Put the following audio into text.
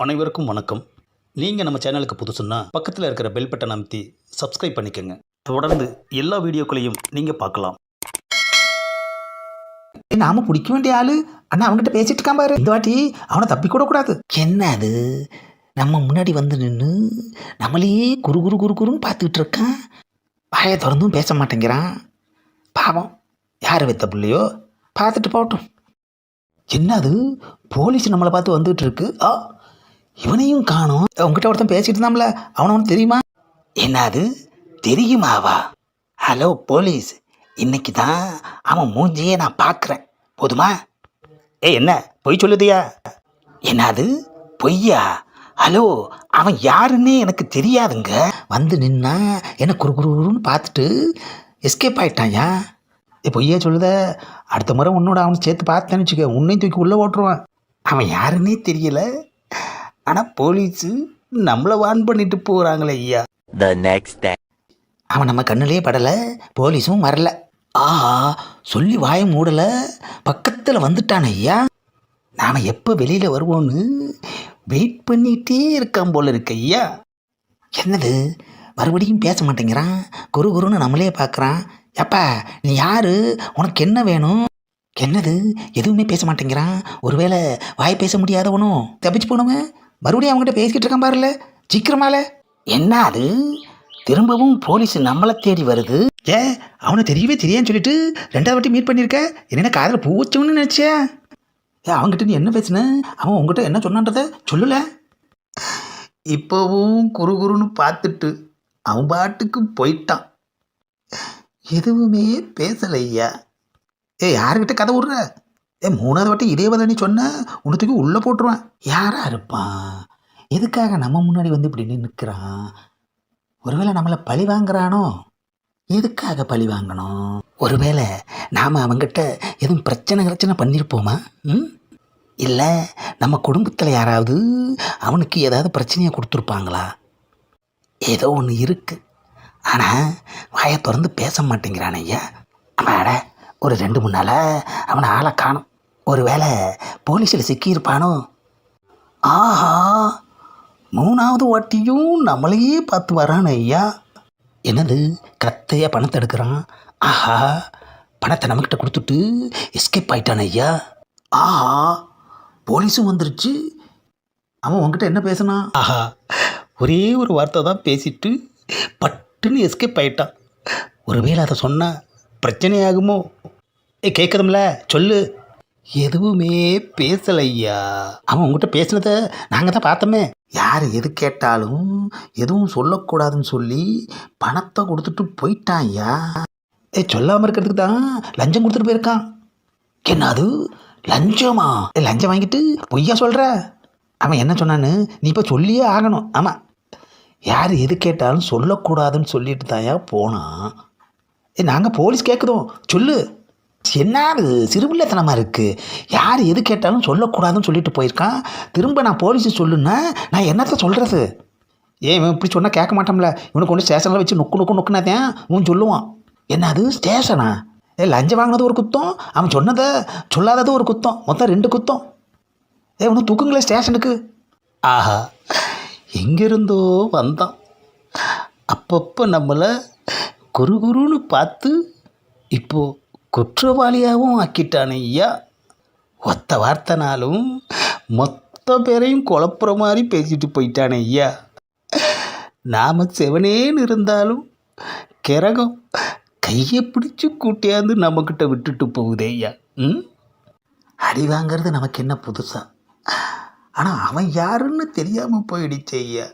அனைவருக்கும் வணக்கம். நீங்கள் நம்ம சேனலுக்கு புதுசுன்னா பக்கத்தில் இருக்கிற பெல் பட்டன் அமைத்தி சப்ஸ்கிரைப் பண்ணிக்கோங்க. தொடர்ந்து எல்லா வீடியோக்களையும் நீங்கள் பார்க்கலாம். நாம பிடிக்க வேண்டிய ஆளு அண்ணா அவங்ககிட்ட பேசிட்டு இருக்கான் பாரு. இந்த வாட்டி அவனை தப்பி கூட கூடாது. என்ன அது, நம்ம முன்னாடி வந்து நின்று நம்மளையே குரு குரு குரு குருன்னு பார்த்துக்கிட்டு இருக்கான். வாயை திறந்தும் பேச மாட்டேங்கிறான். பாவம், யார் வைத்த பிள்ளையோ பார்த்துட்டு போகட்டும். என்ன அது, போலீஸ் நம்மளை பார்த்து வந்துட்டு இருக்கு. இவனையும் காணோம். உங்ககிட்ட ஒருத்தன் பேசிட்டு இருந்தாம்ல, அவனை ஒன்று தெரியுமா? என்ன அது, தெரியுமாவா? ஹலோ போலீஸ், இன்னைக்கு தான் அவன் மூஞ்சியே நான் பார்க்குறேன், போதுமா? என்ன பொய் சொல்லுதியா? என்னது பொய்யா? ஹலோ, அவன் யாருன்னே எனக்கு தெரியாதுங்க. வந்து நின்னா என்ன குறுகுறுன்னு பார்த்துட்டு எஸ்கேப் ஆயிட்டான்யா. பொய்யா சொல்லுத, அடுத்த முறை உன்னோட அவனை சேர்த்து பார்த்தேன்னு வச்சுக்க, உன்னையும் தூக்கி உள்ளே ஓட்டுருவான். அவன் யாருன்னே தெரியல, ஆனால் போலீஸு நம்மளை வான் பண்ணிட்டு போகிறாங்களே ஐயா. அவன் நம்ம கண்ணிலே படலை, போலீஸும் வரல. ஆஹா, சொல்லி வாய மூடலை, பக்கத்தில் வந்துட்டான் ஐயா. நாம் எப்போ வெளியில் வருவோன்னு வெயிட் பண்ணிகிட்டே இருக்கான் போல இருக்கு ஐயா. என்னது, மறுபடியும் பேச மாட்டேங்கிறான், குரு குருன்னு நம்மளே பார்க்குறான். எப்பா நீ யாரு, உனக்கு என்ன வேணும்? என்னது, எதுவுமே பேச மாட்டேங்கிறான். ஒருவேளை வாய் பேச முடியாதவனும் தப்பிச்சு போனவன் மறுபடியும் அவங்ககிட்ட பேசிக்கிட்டு இருக்கான் பாருல, சீக்கிரமால. என்ன அது, திரும்பவும் போலீஸ் நம்மளை தேடி வருது. அவனை தெரியவே தெரியான்னு சொல்லிட்டு ரெண்டாவது வாட்டி மீட் பண்ணியிருக்க. என்ன காதில் பூ வச்சவன்னு நினச்சியா? அவங்ககிட்ட நீ என்ன பேசுன, அவன் உங்ககிட்ட என்ன சொன்னான்றத சொல்லல. இப்போவும் குறுகுறுன்னு பார்த்துட்டு அவன் பாட்டுக்கு போயிட்டான், எதுவுமே பேசலையா. யாருக்கிட்ட கதை விடுற? மூணாவது வாட்டி இதே வதை நீ சொன்ன, உனத்துக்கு உள்ளே போட்டுருவான். யாரா இருப்பான், எதுக்காக நம்ம முன்னாடி வந்து இப்படி நிற்கிறான்? ஒருவேளை நம்மளை பழி வாங்குறானோ? எதுக்காக பழி வாங்கணும்? ஒருவேளை நாம் அவங்ககிட்ட எதுவும் பிரச்சனை பண்ணியிருப்போமா? இல்லை நம்ம குடும்பத்தில் யாராவது அவனுக்கு ஏதாவது பிரச்சனையை கொடுத்துருப்பாங்களா? ஏதோ ஒன்று இருக்குது, ஆனால் வாயை திறந்து பேச மாட்டேங்கிறான் ஐயா. அம்மாட, ஒரு 2-3 நாளாக அவனை ஆளை காணும். ஒருவேளை போலீஸில் சிக்கியிருப்பானோ? ஆஹா, 3வது வாட்டியும் நம்மளையே பார்த்து வரான் ஐயா. என்னது, கத்தையாக பணத்தை எடுக்கிறான். ஆஹா, பணத்தை நம்மக்கிட்ட கொடுத்துட்டு எஸ்கேப் ஆயிட்டான் ஐயா. ஆஹா, போலீஸும் வந்துருச்சு. அவன் உங்ககிட்ட என்ன பேசினான்? ஆஹா, ஒரே ஒரு வார்த்தை தான் பேசிட்டு பட்டுன்னு எஸ்கேப் ஆயிட்டான். ஒருவேளை அதை சொன்னால் பிரச்சனையாகுமோ? கேட்குதும்ல, சொல்லு. எதுவுமே பேசலையா. அவன் உங்ககிட்ட பேசினதை நாங்கள் தான் பார்த்தோமே. யார் எது கேட்டாலும் எதுவும் சொல்லக்கூடாதுன்னு சொல்லி பணத்தை கொடுத்துட்டு போயிட்டான் ஐயா. சொல்லாமல் இருக்கிறதுக்கு தான் லஞ்சம் கொடுத்துட்டு போயிருக்கான். என்ன அது, லஞ்சமா? லஞ்சம் வாங்கிட்டு பொய்யா சொல்கிற? அவன் என்ன சொன்னான்னு நீ இப்போ சொல்லியே ஆகணும். ஆமாம், யார் எது கேட்டாலும் சொல்லக்கூடாதுன்னு சொல்லிட்டு தாயா போனான். நாங்கள் போலீஸ் கேட்குதோம், சொல்லு. என்ன சிறுபிள்ளைத்தனமாக இருக்குது. யார் எது கேட்டாலும் சொல்லக்கூடாதுன்னு சொல்லிட்டு போயிருக்கான். திரும்ப நான் போலீஸு சொல்லுன்னா நான் என்னத்த சொல்கிறது? இவன் இப்படி சொன்னால் கேட்க மாட்டோம்ல. இவனுக்கு கொண்டு ஸ்டேஷனில் வச்சு நொக்குனாதான் இவன் சொல்லுவான். என்ன அது, ஸ்டேஷனா? லஞ்சம் வாங்கினது ஒரு குத்தம், அவன் சொன்னதை சொல்லாதது ஒரு குத்தம், மொத்தம் 2 குத்தம். இவனு தூக்குங்களே ஸ்டேஷனுக்கு. ஆஹா, எங்கிருந்தோ வந்தான். அப்பப்போ நம்மளை குறுகுறுன்னு பார்த்து இப்போது குற்றவாளியாகவும் ஆக்கிட்டானே ஐயா. ஒத்த வார்த்தைனாலும் மொத்த பேரையும் குழப்புற மாதிரி பேசிட்டு போயிட்டானே ஐயா. நாம் செவனேன்னு இருந்தாலும் கிரகம் கையை பிடிச்சி கூட்டியாந்து நம்மக்கிட்ட விட்டுட்டு போகுதே ஐயா. அடி வாங்கிறது நமக்கு என்ன புதுசா? ஆனால் அவன் யாருன்னு தெரியாமல் போயிடுச்சே ஐயா.